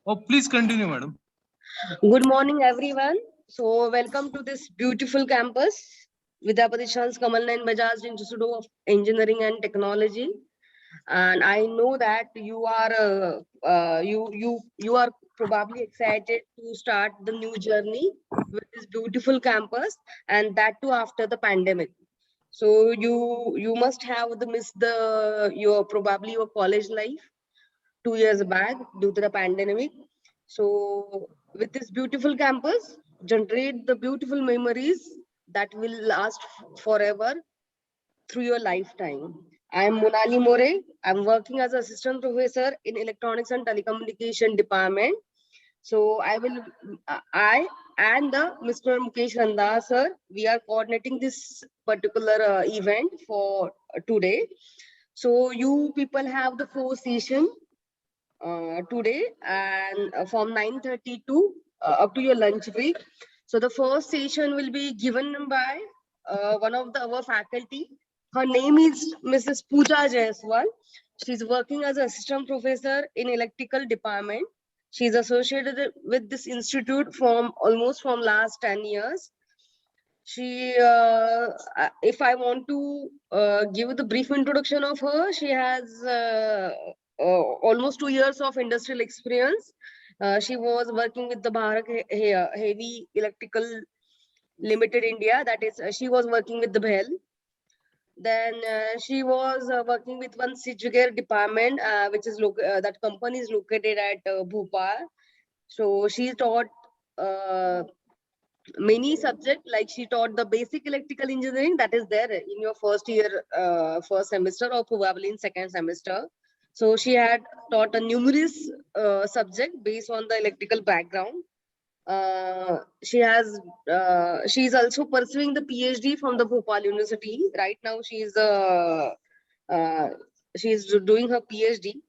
Oh, please continue, madam. Good morning, everyone. So, welcome to this beautiful campus, Vidyapati Chance Kamal Nayan Bajaj Institute of Engineering and Technology. And I know that you are probably excited to start the new journey with this beautiful campus, and that too after the pandemic. So you must have missed your probably your college life 2 years back due to the pandemic. So with this beautiful campus, generate the beautiful memories that will last forever through your lifetime. I am Monali More. I'm working as assistant professor in electronics and telecommunication department. So I and the Mr. Mukesh Randa sir, we are coordinating this particular event for today. So you people have the 4 session today, and from 9:30 to up to your lunch break. So the first session will be given by one of our faculty. Her name is Mrs. Pooja Jaiswal. She's working as assistant professor in electrical department. She's associated with this institute from almost from last 10 years. She, if I want to give the brief introduction of her, she has almost 2 years of industrial experience. She was working with the Bharat Heavy Electrical Limited India. That is, she was working with the BHEL. Then she was working with one switchgear department, which is that company is located at Bhopal. So she taught many subjects, like she taught the basic electrical engineering that is there in your first year, first semester, or probably in second semester. So she had taught a numerous subject based on the electrical background. She is also pursuing the PhD from the Bhopal University. Right now uh, she is doing her PhD,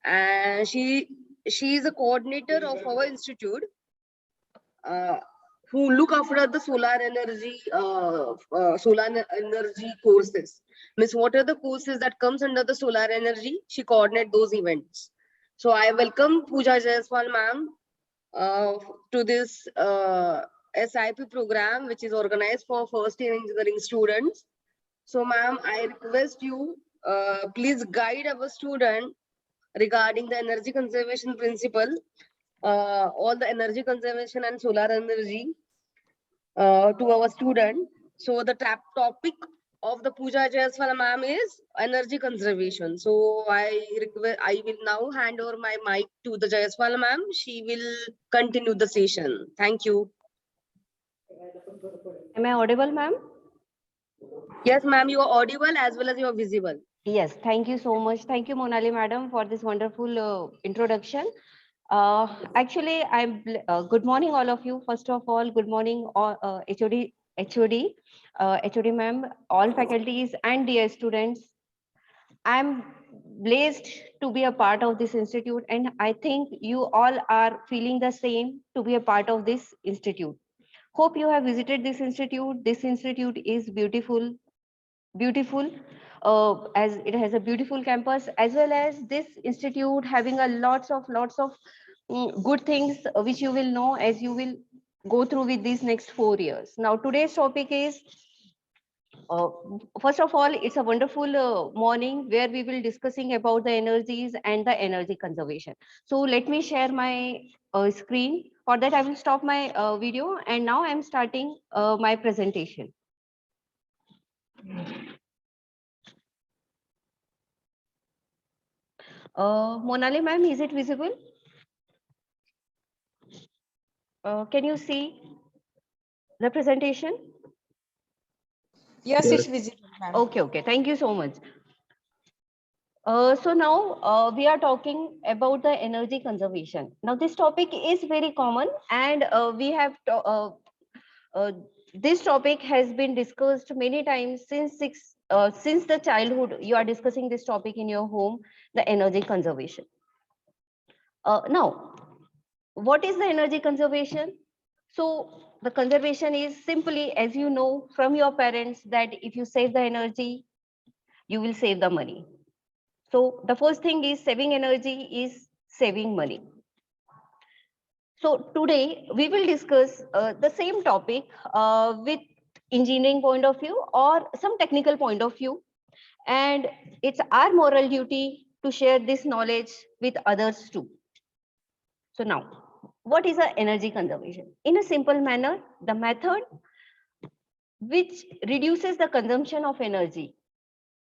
and she is a coordinator of our institute, uh, who look after the solar energy courses. Means what are the courses that comes under the solar energy? She coordinate those events. So I welcome Pooja Jaiswal ma'am uh, to this SIP program, which is organized for first year engineering students. So ma'am, I request you, please guide our student regarding the energy conservation principle, all the energy conservation and solar energy to our student. So the topic of the Pooja Jaiswal ma'am is energy conservation. So I will now hand over my mic to the Jaiswal ma'am. She will continue the session. Thank you. Am I audible, ma'am? Yes, ma'am, you are audible as well as you are visible. Yes, thank you so much. Thank you, Monali madam, for this wonderful introduction. Actually, good morning, all of you. First of all, good morning, all, HOD ma'am, all faculties and dear students. I'm blessed to be a part of this institute, and I think you all are feeling the same to be a part of this institute. Hope you have visited this institute. This institute is beautiful, as it has a beautiful campus, as well as this institute having a lots of good things which you will know as you will go through with these next 4 years. Now today's topic is, uh, first of all, it's a wonderful morning where we will discussing about the energies and the energy conservation. So let me share my screen. For that I will stop my video, and now I'm starting my presentation. Monali ma'am, is it visible? Can you see the presentation? Yes, it's visible, ma'am. Okay. Thank you so much. So now we are talking about the energy conservation. Now this topic is very common, and this topic has been discussed many times since the childhood. You are discussing this topic in your home, the energy conservation. Now, what is the energy conservation? So the conservation is simply, as you know from your parents, that if you save the energy, you will save the money. So the first thing is saving energy is saving money. So today we will discuss the same topic with engineering point of view or some technical point of view. And it's our moral duty to share this knowledge with others too. So now, what is a energy conservation? In a simple manner, the method which reduces the consumption of energy.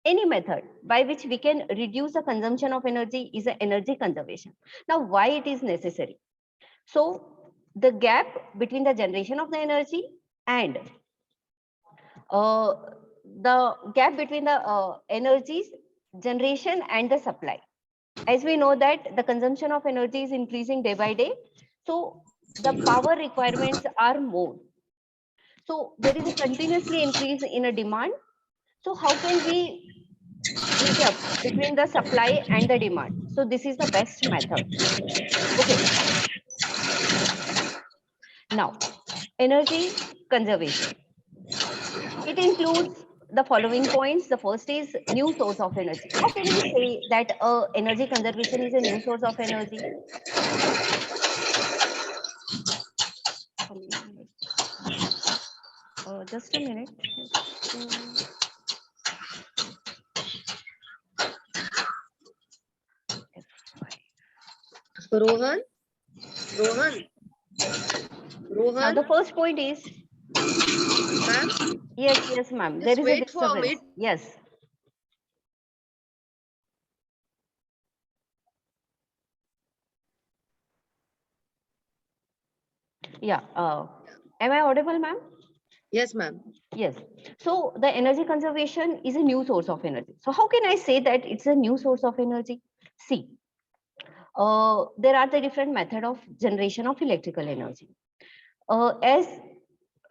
Any method by which we can reduce the consumption of energy is an energy conservation. Now, why it is necessary? So the gap between the generation of the energy and the gap between the energies generation and the supply. As we know that the consumption of energy is increasing day by day, so the power requirements are more. So there is a continuously increase in a demand. So how can we meet up between the supply and the demand? So this is the best method. Okay. Now, energy conservation. It includes the following points. The first is new source of energy. How can we say that energy conservation is a new source of energy? Just a minute. Rohan? Rohan? Now Rohan? the first point is, Ma'am? yes, ma'am. There Just is a wait for a disturbance. minute. Yes. Yeah. Am I audible, ma'am? Yes, ma'am. Yes. So the energy conservation is a new source of energy. So how can I say that it's a new source of energy? See, there are the different method of generation of electrical energy. As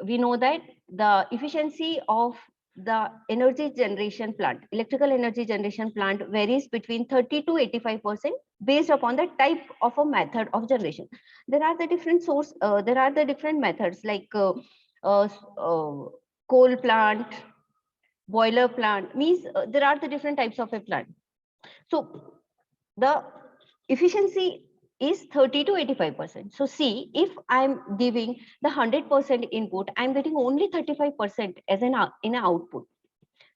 we know that the efficiency of the energy generation plant, electrical energy generation plant varies between 30 to 85% based upon the type of a method of generation. There are the different there are the different methods like uh, coal plant, boiler plant, means there are the different types of a plant. So the efficiency is 30 to 85%. So see, if I'm giving the 100% input, I'm getting only 35% as in an output.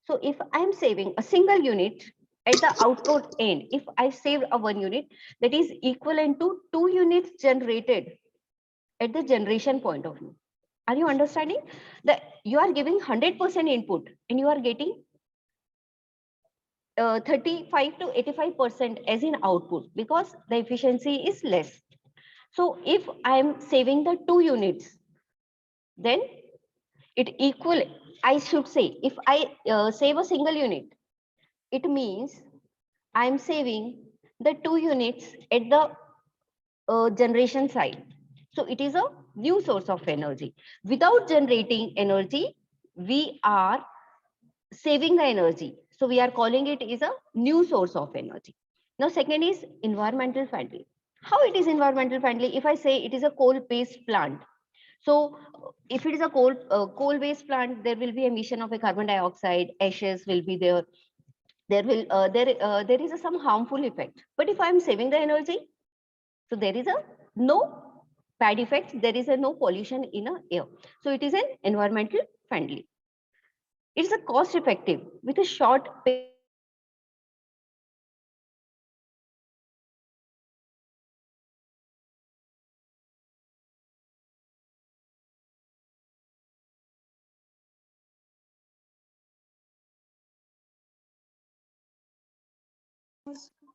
So if I'm saving a single unit at the output end, if I saved a 1 unit, that is equivalent to 2 units generated at the generation point of view. Are you understanding that you are giving 100% input and you are getting 35 to 85% as in output because the efficiency is less. So if I am saving the 2 units, then it equal, I should say, if I save a single unit, it means I am saving the 2 units at the generation side. So it is a new source of energy. Without generating energy, we are saving the energy. So we are calling it is a new source of energy. Now, second is environmental friendly. How it is environmental friendly? If I say it is a coal-based plant, so if it is a coal-based plant, there will be emission of a carbon dioxide, ashes will be there. There is some harmful effect. But if I am saving the energy, so there is a no bad effects. There is a no pollution in a air. So it is an environmental friendly. It's a cost effective with a short pay.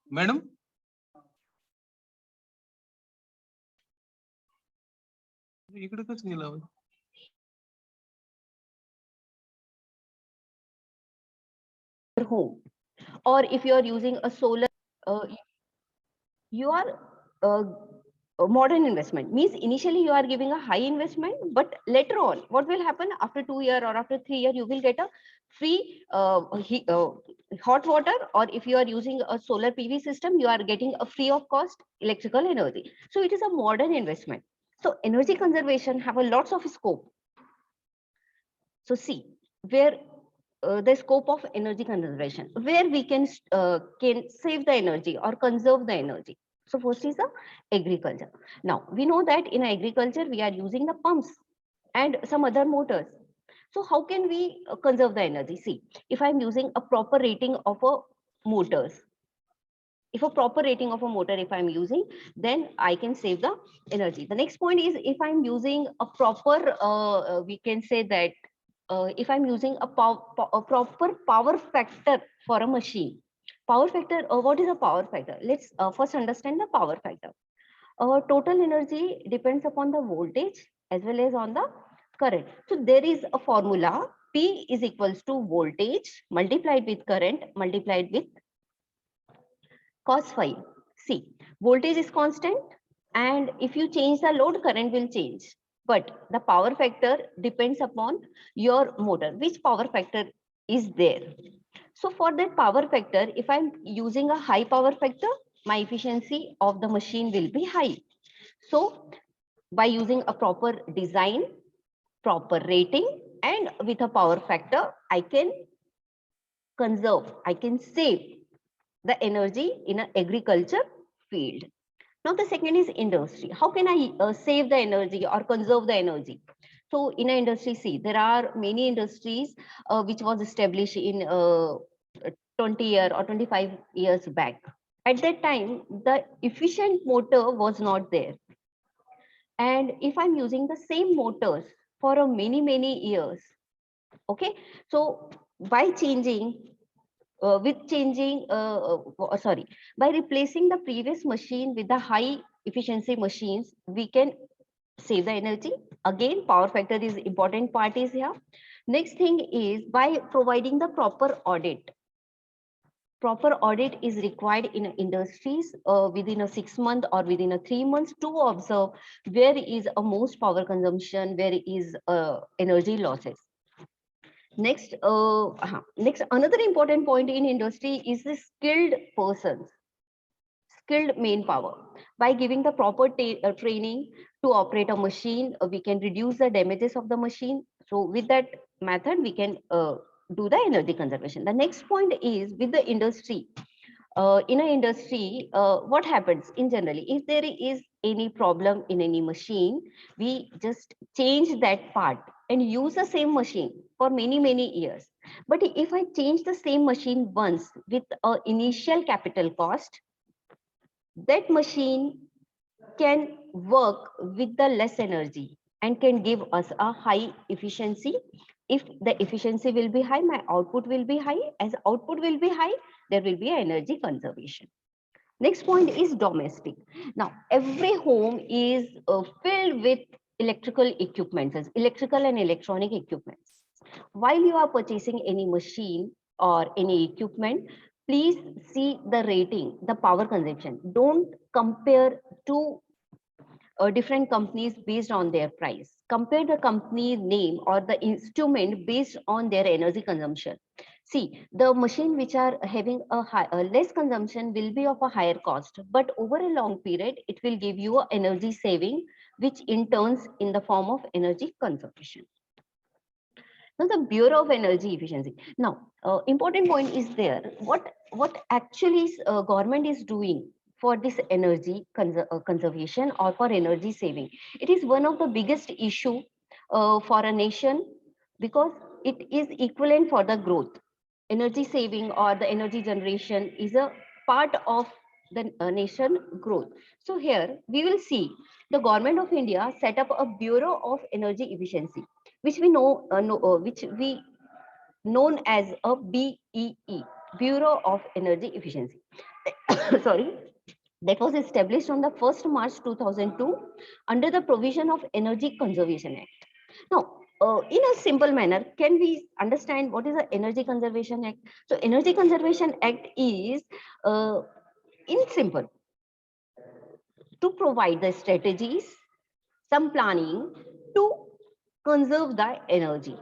Madam? इकडे कसं गेला आवाज? Home, or if you are using a solar, you are a modern investment means initially you are giving a high investment, but later on what will happen after 2 years or after 3 years, you will get a free hot water, or if you are using a solar PV system, you are getting a free of cost electrical energy. So it is a modern investment. So energy conservation have a lots of scope. So see, where the scope of energy conservation, where we can save the energy or conserve the energy. So first is the agriculture. Now we know that in agriculture we are using the pumps and some other motors. So how can we conserve the energy? See, if I'm using a proper rating of a motors, if a proper rating of a motor, if I'm using, then I can save the energy. The next point is if I'm using a proper, we can say that if I'm using a proper power factor for a machine. Power factor, what is a power factor? Let's first understand the power factor. Total energy depends upon the voltage as well as on the current. So there is a formula, P is equals to voltage multiplied with current multiplied with cos phi. See, voltage is constant, and if you change the load, current will change. But the power factor depends upon your motor, which power factor is there. So for that power factor, if I'm using a high power factor, my efficiency of the machine will be high. So by using a proper design, proper rating, and with a power factor, I can conserve, I can save the energy in an agriculture field. Now the second is industry. How can I save the energy or conserve the energy? So in an industry, see, there are many industries which was established in 20 year or 25 years back. At that time, the efficient motor was not there. And if I'm using the same motors for a many years, okay, so by changing by replacing the previous machine with the high efficiency machines, we can save the energy. Again, power factor is important part is here. Next thing is by providing the proper audit. Proper audit is required in industries within a 6 month or within a 3 months to observe where is a most power consumption, where is energy losses. Next, another important point in industry is the skilled persons, skilled manpower. By giving the proper training to operate a machine, we can reduce the damages of the machine. So with that method, we can do the energy conservation. The next point is with the industry. In an industry, what happens in generally, if there is any problem in any machine, we just change that part and use the same machine for many years. But if I change the same machine once with an initial capital cost, that machine can work with the less energy and can give us a high efficiency. If the efficiency will be high, my output will be high. As output will be high, there will be energy conservation. Next point is domestic. Now, every home is filled with electrical equipments, electrical and electronic equipments. While you are purchasing any machine or any equipment, please see the rating, the power consumption. Don't compare two different companies based on their price. Compare the company name or the instrument based on their energy consumption. See, the machine which are having a less consumption will be of a higher cost, but over a long period, it will give you an energy saving, which in turns in the form of energy conservation. Now, the Bureau of Energy Efficiency. Now, important point is there. What actually government is doing for this energy conservation or for energy saving? It is one of the biggest issue for a nation because it is equivalent for the growth. Energy saving or the energy generation is a part of the nation growth. So here we will see the government of India set up a Bureau of Energy Efficiency, which we which we known as a BEE, Bureau of Energy Efficiency. Sorry, that was established on the 1st March 2002 under the provision of Energy Conservation Act. Now, in a simple manner, can we understand what is the Energy Conservation Act? So, Energy Conservation Act is in simple to provide the strategies, some planning to conserve the energy.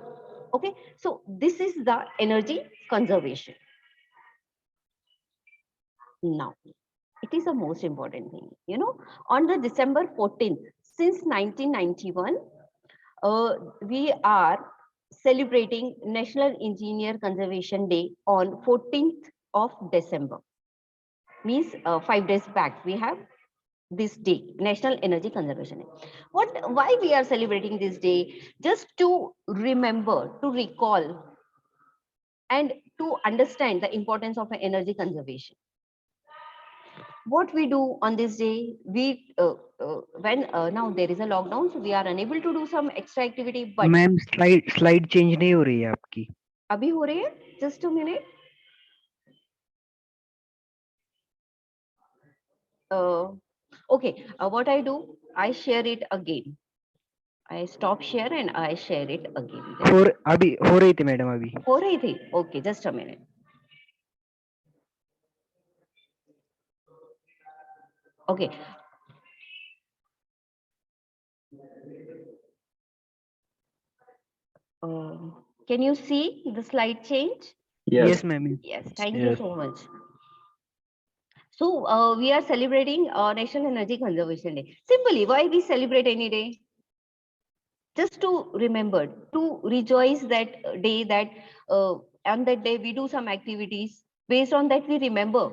Okay, so this is the energy conservation. Now, it is the most important thing. You know, on the December 14th, since 1991, we are celebrating National Engineer Conservation Day on 14th of December. Means 5 days back we have this day, National Energy Conservation Day. Why we are celebrating this day? Just to remember, to recall, and to understand the importance of energy conservation. What we do on this day, we when now there is a lockdown, so we are unable to do some extra activity. But ma'am slide change नहीं हो रही है आपकी. अभी हो रही है, just a minute. Okay, what I do, I share it again. I stop share and I share it again. अभी हो रही थी मैडम अभी. हो रही थी? Okay, just a minute. Okay. Can you see the slide change? Yes ma'am. Yes, thank you so much. So we are celebrating National Energy Conservation Day. Simply, why we celebrate any day? Just to remember, to rejoice that day, that on that day we do some activities. Based on that, we remember.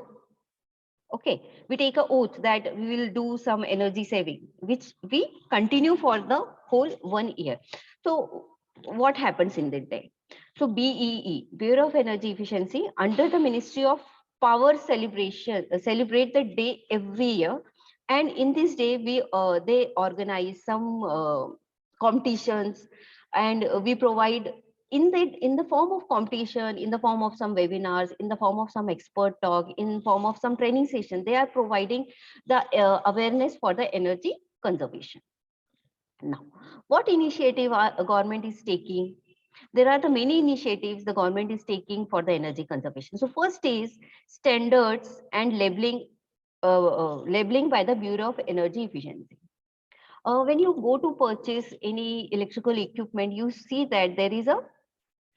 Okay, we take an oath that we will do some energy saving, which we continue for the whole 1 year. So what happens in that day? So BEE, Bureau of Energy Efficiency, under the Ministry of Power celebrate the day every year. And in this day, they organize some competitions, and we provide in the form of competition, in the form of some webinars, in the form of some expert talk, in form of some training session. They are providing the awareness for the energy conservation. Now, what initiative our government is taking? There are the many initiatives the government is taking for the energy conservation. So first is standards and labeling by the Bureau of Energy Efficiency. When you go to purchase any electrical equipment, you see that there is a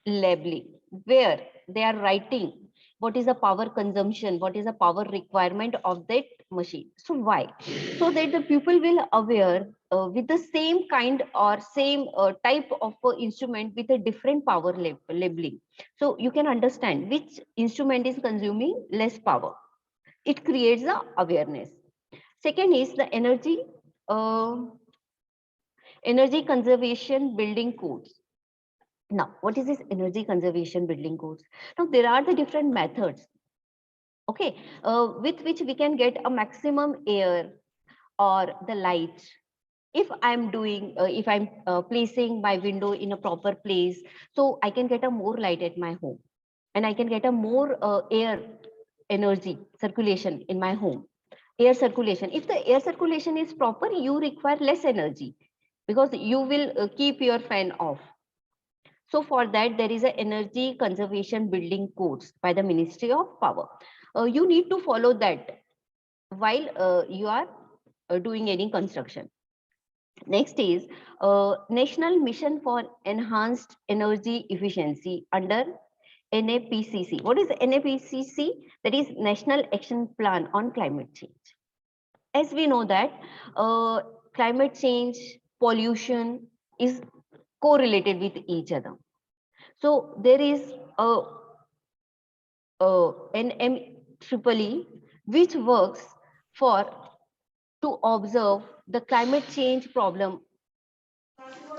labeling where they are writing what is the power consumption, what is the power requirement of that machine. So why? So that the people will aware with the same kind or same type of instrument with a different power labeling. So you can understand which instrument is consuming less power. It creates the awareness. Second is the energy conservation building codes. Now, what is this energy conservation building codes? Now, there are the different methods, okay, with which we can get a maximum air or the light. If I'm placing my window in a proper place, so I can get a more light at my home, and I can get a more air energy circulation in my home. Air circulation. If the air circulation is proper, you require less energy because you will keep your fan off. So for that, there is an energy conservation building codes by the Ministry of Power. You need to follow that while you are doing any construction. Next is National Mission for Enhanced Energy Efficiency under NAPCC. What is NAPCC? That is National Action Plan on Climate Change. As we know that climate change, pollution is correlated with each other. So there is a NMEEE which works to observe the climate change problem.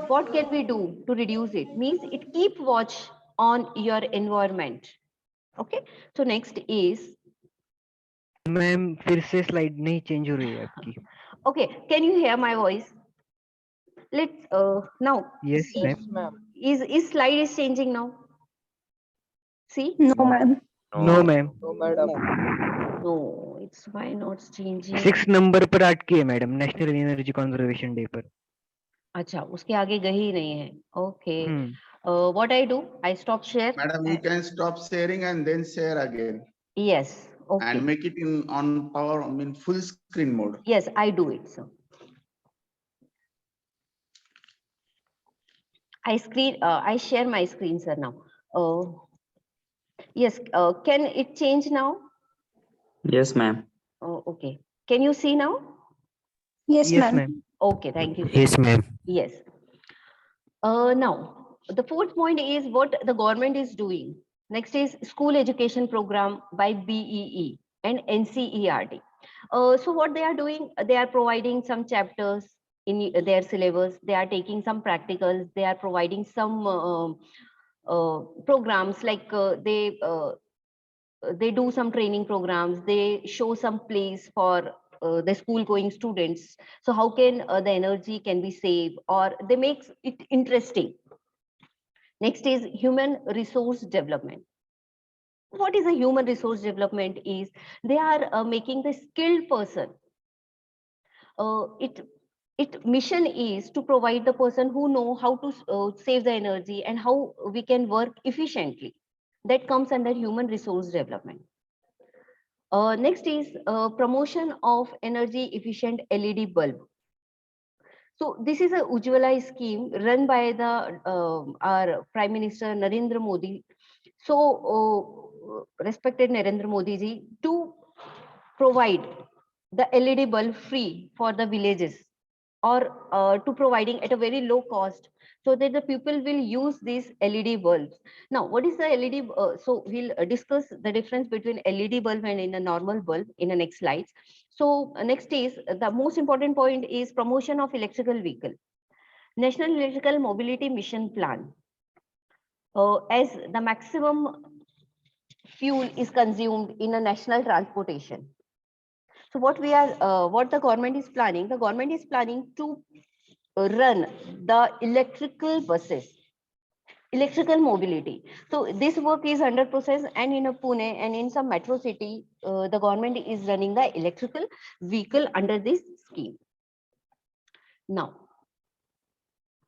What can we do to reduce it? Means it keep watch on your environment. Okay. So next is. Ma'am फिर से slide नहीं change हो रही है आपकी. Okay. Can you hear my voice? Let's now. Yes see, ma'am. Is slide is changing now? See? No, ma'am. No ma'am. No, it's why not changing. 6 number पर अटकी है madam, national energy conservation day पर. अच्छा, उसके आगे गई ही नहीं है. Okay. What I do? I stop share. Madam, you can stop sharing and then share again. Yes. Okay. And make it on power, full screen mode. Yes, I do it, sir. I share my screen, sir, now. Yes, can it change now? Yes, ma'am. Oh, okay. Can you see now? Yes, Yes ma'am. ma'am. Okay, thank you. Yes ma'am. Yes. Now, the fourth point is what the government is doing. Next is school education program by BEE and NCERT. So what they are doing, they are providing some chapters in their syllabus. They are taking some practicals. They are providing some programs like they do some training programs. They show some plays for the school going students. So how can the energy can be saved, or they make it interesting. Next is human resource development. What is a human resource development is they are making the skilled person. It mission is to provide the person who know how to save the energy and how we can work efficiently. That comes under human resource development. Next is promotion of energy efficient LED bulb. So this is a Ujjwala scheme run by the our Prime Minister Narendra Modi. So respected Narendra Modi ji, to provide the LED bulb free for the villages, or to providing at a very low cost, so that the people will use these LED bulbs. Now, what is the LED? So we'll discuss the difference between LED bulb and in a normal bulb in the next slides. So next is the most important point is promotion of electrical vehicle. National Electrical Mobility Mission Plan. As the maximum fuel is consumed in a national transportation. So what the government is planning? The government is planning to run the electrical buses, electrical mobility. So this work is under process, and in Pune and in some metro city, the government is running the electrical vehicle under this scheme. Now,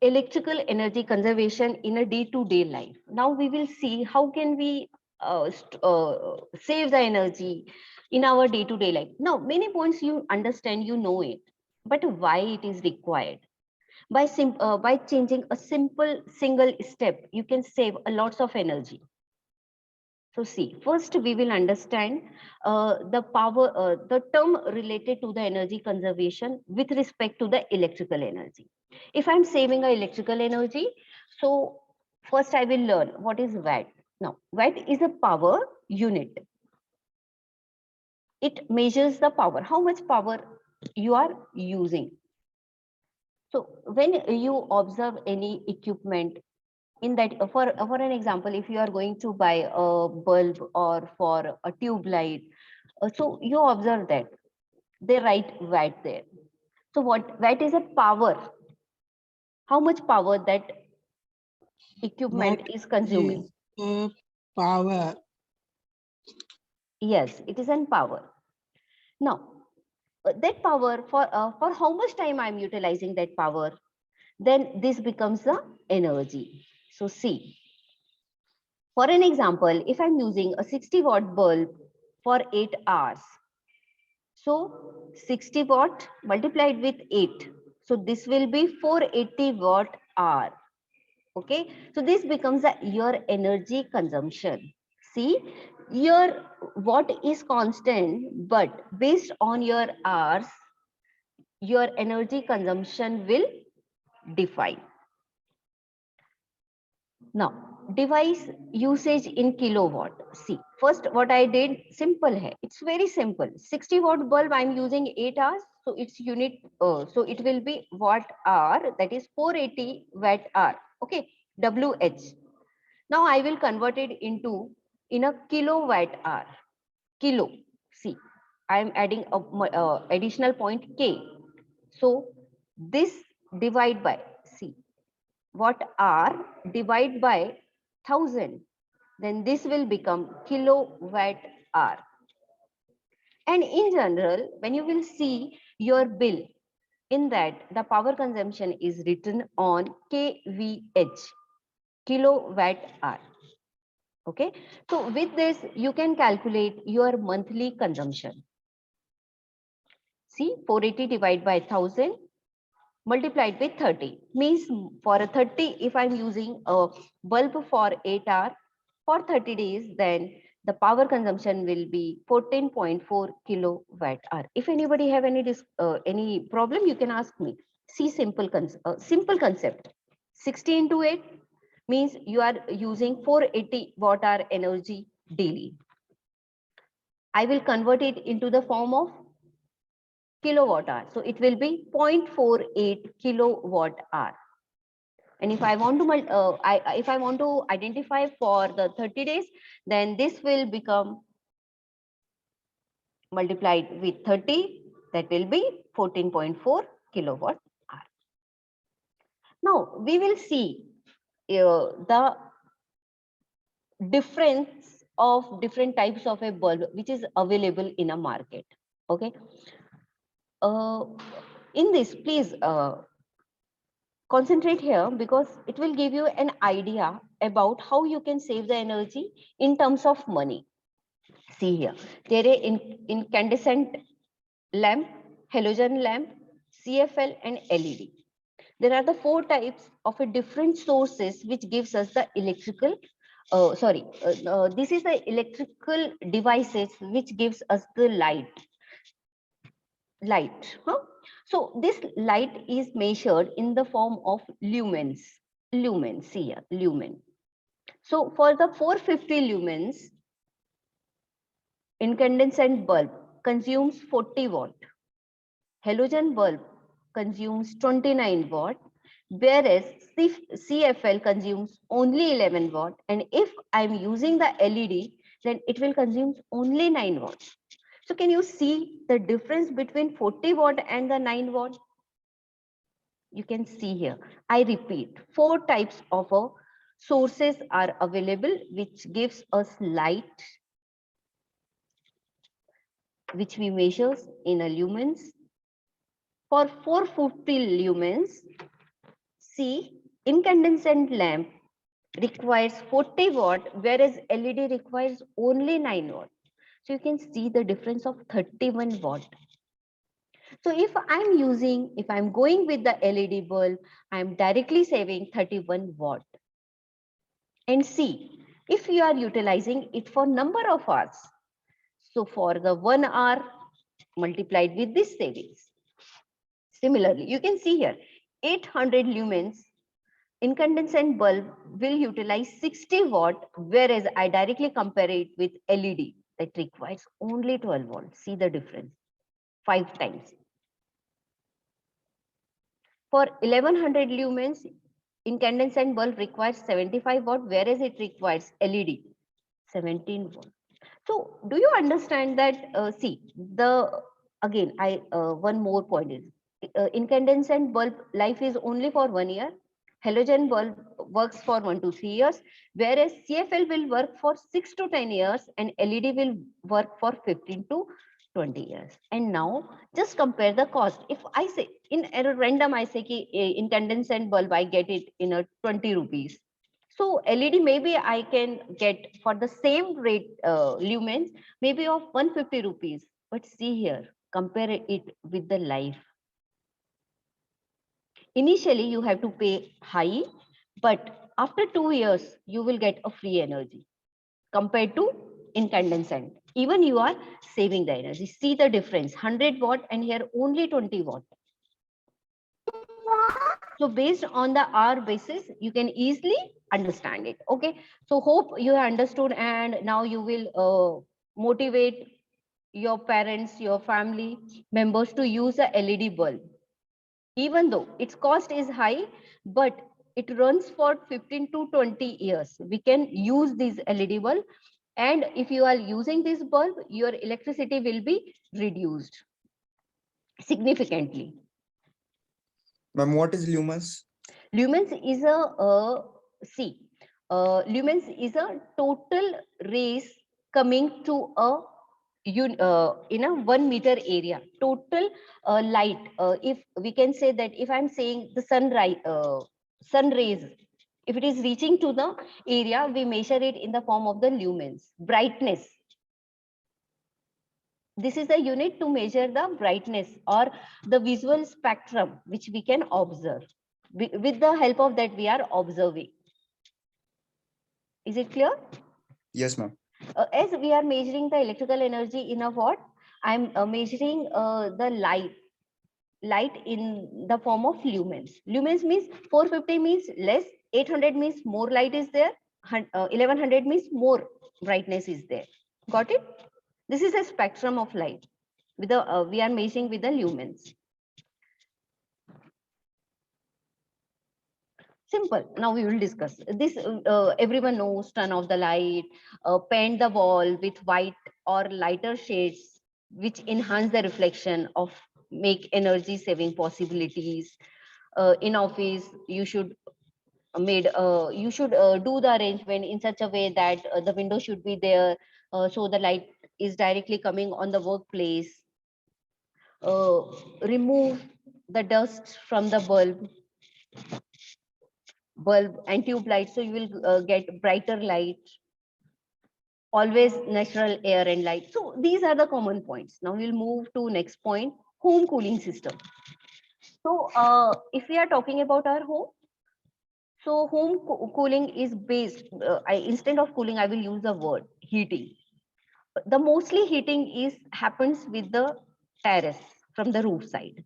electrical energy conservation in a day-to-day life. Now we will see how can we save the energy in our day-to-day life. Now, many points you understand, you know it, but why it is required? By changing a simple single step, you can save a lots of energy. So see, first we will understand the term related to the energy conservation with respect to the electrical energy. If I'm saving a electrical energy, so first I will learn what is watt. Now, watt is a power unit. It measures the power, how much power you are using. So when you observe any equipment in that, for an example, if you are going to buy a bulb or for a tube light, so you observe that they write watt there. So what watt is a power, how much power that equipment Watt is consuming. is power. Yes, it is in power. Now that power, for how much time I'm utilizing that power, then this becomes the energy. So see, for an example, if I'm using a 60-watt bulb for 8 hours, so 60 watt multiplied with 8, so this will be 480 watt hour. Okay, so this becomes your energy consumption. See, your watt is constant, but based on your hours, your energy consumption will define. Now, device usage in kilowatt. See, first what I did, simple hai. It's very simple. 60-watt bulb I'm using 8 hours, so its unit, so it will be watt hour, that is 480 watt hour. Okay, WH. Now I will convert it into in a kilowatt hour. Kilo. See, I am adding a additional point K. So this divide by, see, watt hour divide by 1000, then this will become kilowatt hour. And in general, when you will see your bill, in that the power consumption is written on kVh, kilowatt hour. Okay, so with this you can calculate your monthly consumption. See, 480 divided by 1000 multiplied with 30 means for a 30, if I'm using a bulb for 8 hours for 30 days, then the power consumption will be 14.4 kilowatt hour. If anybody have any problem, you can ask me. See, simple concept. 60 into 8, means you are using 480 watt hour energy daily. I will convert it into the form of kilowatt hour. So it will be 0.48 kilowatt hour. And if I want to if I want to identify for the 30 days, then this will become multiplied with 30, that will be 14.4 kilowatt hour. Now we will see the difference of different types of a bulb which is available in a market. Okay. In this, please concentrate here, because it will give you an idea about how you can save the energy in terms of money. See here, there is incandescent lamp, halogen lamp, CFL and LED. There are the 4 types of a different sources which gives us the electrical, this is the electrical devices which gives us the light. So this light is measured in the form of lumens. See here, lumen. So for the 450 lumens, incandescent bulb consumes 40 watt. Halogen bulb consumes 29 watt, whereas CFL consumes only 11 watt. And if I'm using the LED, then it will consume only 9 watts. So can you see the difference between 40 watt and the 9 watt? You can see here. I repeat, 4 types of sources are available which gives us light, which we measure in a lumens. For 450 lumens, see, incandescent lamp requires 40 watt, whereas LED requires only 9 watt. So you can see the difference of 31 watt. So if I'm going with the LED bulb, I'm directly saving 31 watt. And see, if you are utilizing it for number of hours, so for the 1 hour multiplied with this savings. Similarly, you can see here, 800 lumens, incandescent bulb will utilize 60 watt, whereas I directly compare it with LED that requires only 12 volts. See the difference, 5 times. For 1100 lumens, incandescent bulb requires 75 watt, whereas it requires LED 17 watt. So do you understand that? One more point is, incandescent bulb life is only for 1 year. Halogen bulb works for 1 to 3 years, whereas CFL will work for 6 to 10 years and LED will work for 15 to 20 years. And now just compare the cost. If I say in a random, I say ki incandescent bulb, I get it in a 20 rupees. So LED maybe I can get for the same rate lumens, maybe of 150 rupees. But see here, compare it with the life. Initially, you have to pay high, but after 2 years, you will get a free energy compared to incandescent. Even you are saving the energy. See the difference, 100 watt and here only 20 watt. So based on the hour basis, you can easily understand it. Okay. So hope you have understood, and now you will motivate your parents, your family members to use a LED bulb. Even though its cost is high, but it runs for 15 to 20 years. We can use this LED bulb. And if you are using this bulb, your electricity will be reduced significantly. Ma'am, what is lumens? Lumens is lumens is a total rays coming to a in a 1 meter area. Total light. If we can say that if I'm saying the sun rays, if it is reaching to the area, we measure it in the form of the lumens. Brightness. This is the unit to measure the brightness or the visual spectrum, which we can observe. With the help of that, we are observing. Is it clear? Yes, ma'am. As we are measuring the electrical energy in a watt, I'm measuring the light in the form of lumens. Lumens means 450 means less, 800 means more light is there. 1100 means more brightness is there. Got it? This is a spectrum of light. With the we are measuring with the lumens. Simple. Now we will discuss this. Everyone knows turn off the light, paint the wall with white or lighter shades, which enhance the reflection of make energy saving possibilities. In office, you should do the arrangement in such a way that the window should be there, so the light is directly coming on the workplace. Remove the dust from the bulb and tube light, so you will get brighter light. Always natural air and light. So these are the common points. Now we'll move to next point, home cooling system. So if we are talking about our home, so cooling is based, instead of cooling, I will use the word heating. The mostly heating happens with the terrace from the roof side.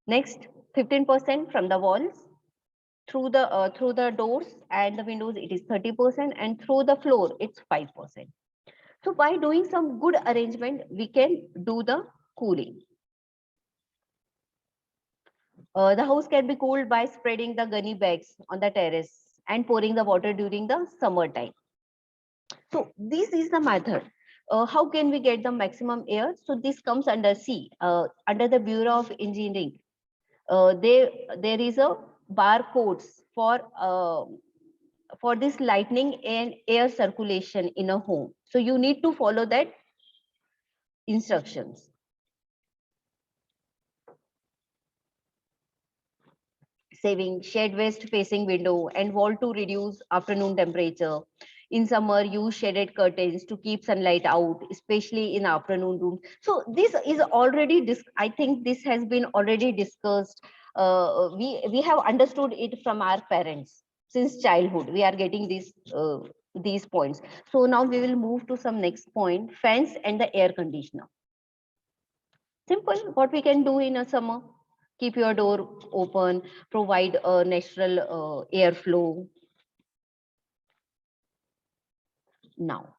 Next, 15% from the walls, through the doors and the windows, it is 30%, and through the floor, it's 5%. So by doing some good arrangement, we can do the cooling. The house can be cooled by spreading the gunny bags on the terrace and pouring the water during the summer time. So this is the method. How can we get the maximum air? So this comes under under the Bureau of Engineering. There is a barcodes for this lightning and air circulation in a home. So you need to follow that instructions. Saving shade west facing window and wall to reduce afternoon temperature. In summer, use shaded curtains to keep sunlight out, especially in afternoon rooms. So this is already, I think this has been already discussed. We have understood it from our parents since childhood. We are getting these points. So now we will move to some next point, fans and the air conditioner. Simple, what we can do in a summer. Keep your door open, provide a natural airflow. Now,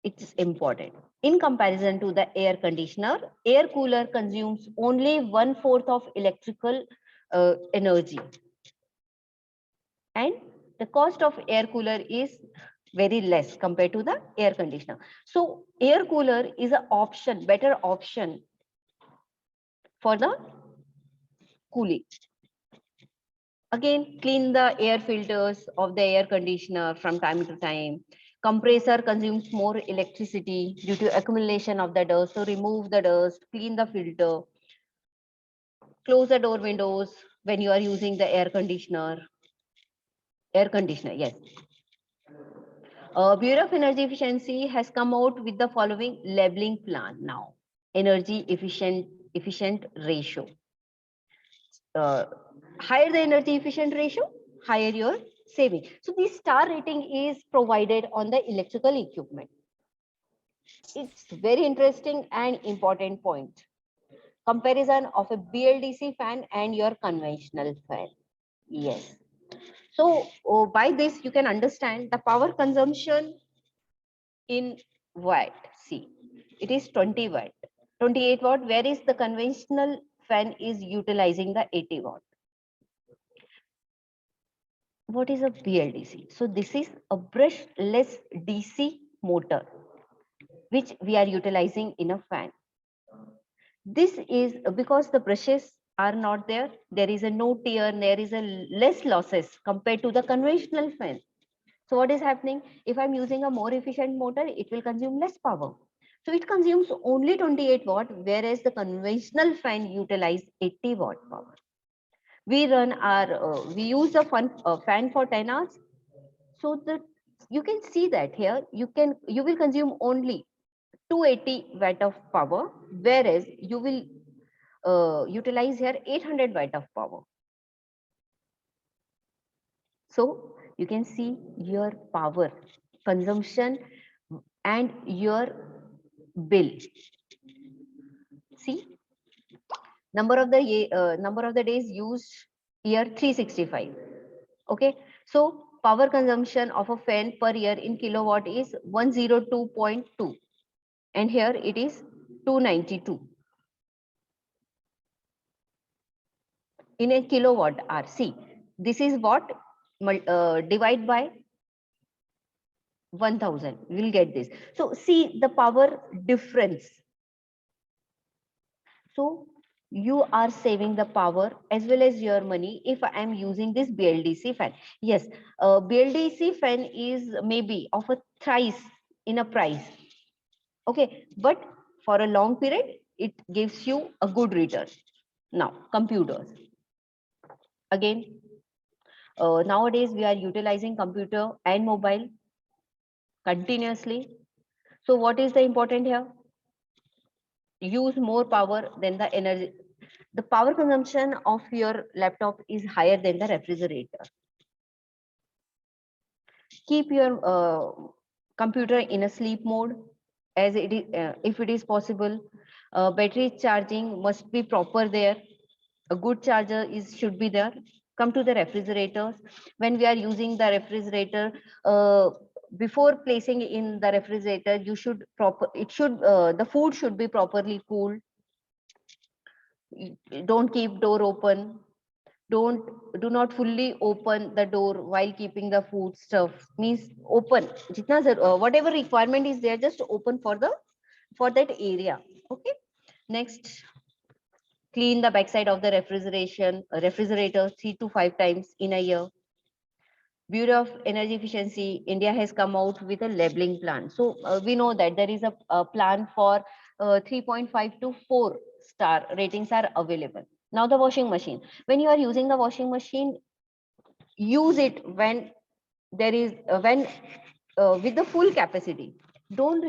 it's important. In comparison to the air conditioner, air cooler consumes only 1/4 of electrical energy. And the cost of air cooler is very less compared to the air conditioner. So air cooler is an option, better option for the cooling. Again, clean the air filters of the air conditioner from time to time. Compressor consumes more electricity due to accumulation of the dust. So remove the dust, clean the filter, close the door windows when you are using the air conditioner. Air conditioner, yes. Bureau of Energy Efficiency has come out with the following labeling plan now. Energy efficient ratio. Higher the energy efficient ratio, higher your saving. So this star rating is provided on the electrical equipment. It's very interesting and important point. Comparison of a BLDC fan and your conventional fan. Yes. So by this you can understand the power consumption in watt. See, it is 20 watt, 28 watt, whereas the conventional fan is utilizing the 80 watt. What is a BLDC? So this is a brushless DC motor, which we are utilizing in a fan. This is because the brushes are not there. There is a no tear, there is a less losses compared to the conventional fan. So what is happening? If I'm using a more efficient motor, it will consume less power. So it consumes only 28 watt, whereas the conventional fan utilize 80 watt power. We run we use the fan for 10 hours. So you can see that here, you will consume only 280 watt of power, whereas you will utilize here 800 watt of power. So you can see your power consumption and your bill. See, number of the days used, year 365. Okay, So power consumption of a fan per year in kilowatt is 102.2, and here it is 292 in a kilowatt hour. See, this is what divide by 1000, we'll get this. So see the power difference. So you are saving the power as well as your money if I am using this BLDC fan. Yes, BLDC fan is maybe of a thrice in a price. Okay, but for a long period, it gives you a good return. Now, computers. Again, nowadays we are utilizing computer and mobile continuously. So what is the important here? Use more power than the energy. The power consumption of your laptop is higher than the refrigerator. Keep your computer in a sleep mode as it is, if it is possible. Battery charging must be proper there. A good charger should be there. Come to the refrigerators. When we are using the refrigerator, before placing in the refrigerator, the food should be properly cooled. Don't keep door open. Do not fully open the door while keeping the food stuff. Means open whatever requirement is there, just open for that area. Okay. Next, clean the backside of the refrigerator 3 to 5 times in a year. Bureau of Energy Efficiency India has come out with a labeling plan. So we know that there is a plan for 3.5 to 4 star ratings are available. Now the washing machine. When you are using the washing machine, use it when there is with the full capacity. Don't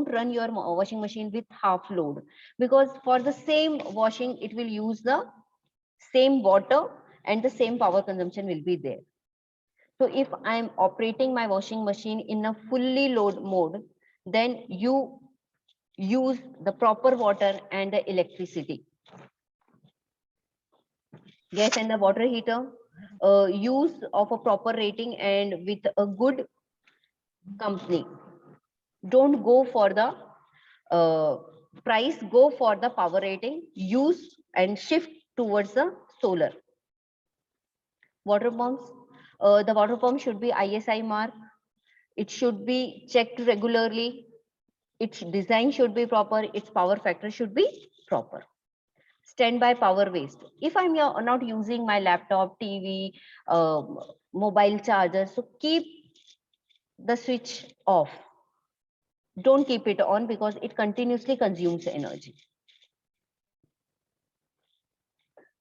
run your washing machine with half load, because for the same washing it will use the same water and the same power consumption will be there. So if I'm operating my washing machine in a fully load mode, then you use the proper water and the electricity. Gas and the water heater, use of a proper rating and with a good company. Don't go for the price, go for the power rating, use and shift towards the solar. Water pumps, the water pump should be ISI mark. It should be checked regularly. Its design should be proper. Its power factor should be proper. Standby power waste. If I'm not using my laptop, TV, mobile charger, so keep the switch off. Don't keep it on because it continuously consumes energy.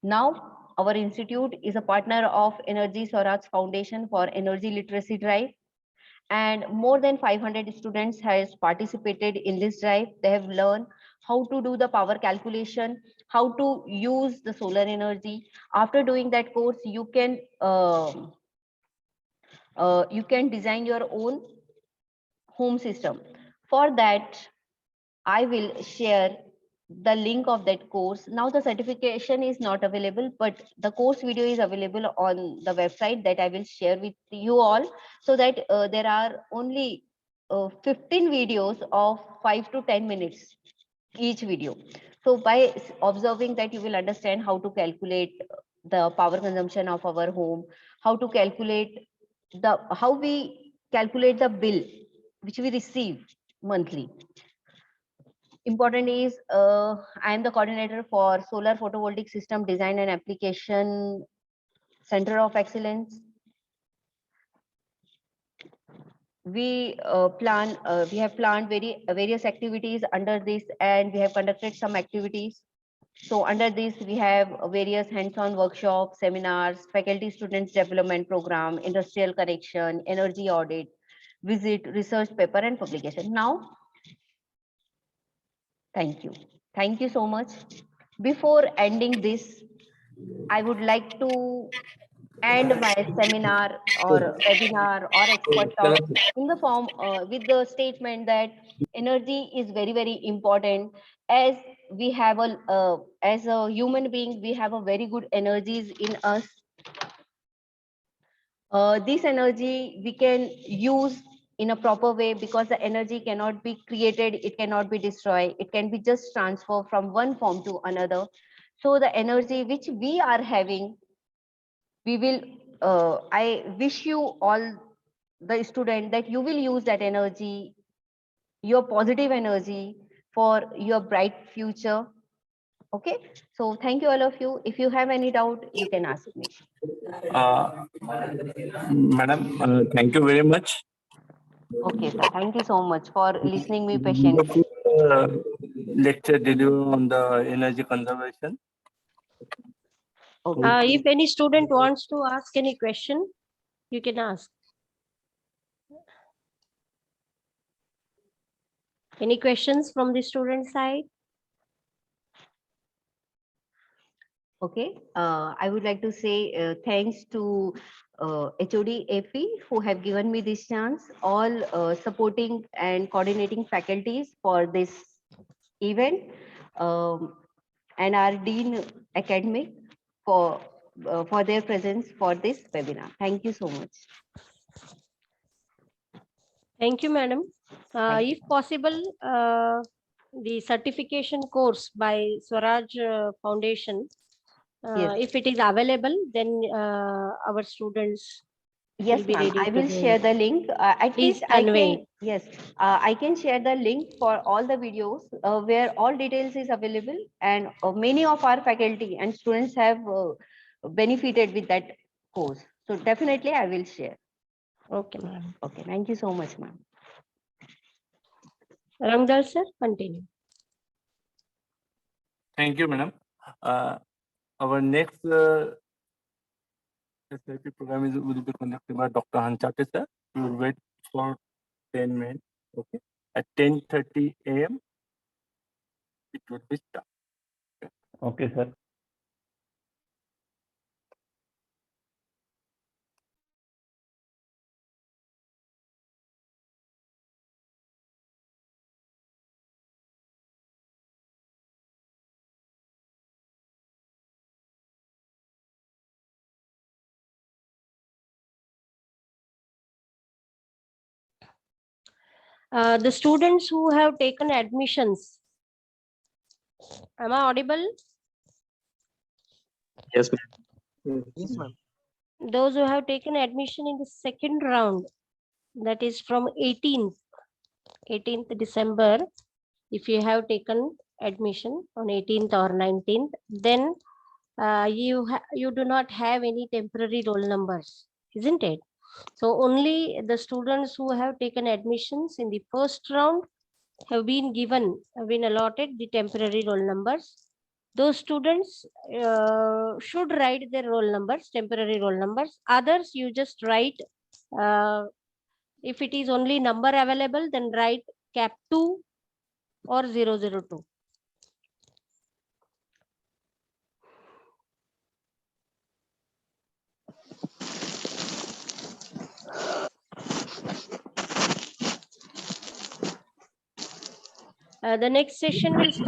Now, our institute is a partner of Energy Swaraj Foundation for Energy Literacy Drive, and more than 500 students has participated in this drive. They have learned how to do the power calculation, how to use the solar energy. After doing that course, you can design your own home system. For that, I will share the link of that course. Now the certification is not available, but the course video is available on the website that I will share with you all, so that there are only 15 videos of 5 to 10 minutes each video. So by observing that, you will understand how to calculate the power consumption of our home, how we calculate the bill which we receive monthly. Important is I am the coordinator for Solar Photovoltaic System Design and Application Center of Excellence. We have planned various activities under this, and we have conducted some activities. So under this, we have various hands-on workshops, seminars, faculty students development program, industrial connection, energy audit, visit, research paper, and publication. Now, thank you. Thank you so much. Before ending this, I would like to end my seminar or webinar or expert talk in the form with the statement that energy is very, very important. As we have as a human being, we have a very good energies in us. This energy we can use in a proper way, because the energy cannot be created, it cannot be destroyed, it can be just transferred from one form to another. So the energy which we are having, we will, I wish you all, the student, that you will use that energy, your positive energy, for your bright future. Okay, so thank you all of you. If you have any doubt, you can ask me. Madam, thank you very much. Okay, sir, thank you so much for listening me patiently. Lecture did you on the energy conservation? Okay. If any student wants to ask any question, you can ask. Any questions from the student side? Okay, I would like to say thanks to HOD AP who have given me this chance, all supporting and coordinating faculties for this event, and our Dean Academic for their presence for this webinar. Thank you so much. Thank you, madam. Thank If possible, the certification course by Swaraj Foundation, Yes. if it is available, then our students Yes, will be ma'am. ready I to will do share it. the link. At Please least I convey. can, yes, I can share the link for all the videos where all details is available, and many of our faculty and students have benefited with that course. So definitely I will share. Okay, madam. Okay, thank you so much, ma'am. Ramdal sir, continue. Thank you, madam. Our next SIP program will be conducted by Dr. Hanchate sir. We will wait for 10 minutes. Okay. At 10:30 a.m. it will be start. Okay, sir. The students who have taken admissions, am I audible? Yes, ma'am. Yes, ma'am. Those who have taken admission in the second round, that is from 18th December, if you have taken admission on 18th or 19th, then you do not have any temporary roll numbers, isn't it? So only the students who have taken admissions in the first round have been allotted the temporary roll numbers. Those students should write their roll numbers, temporary roll numbers. Others, you just write, if it is only number available, then write cap 2 or 002. The next session will start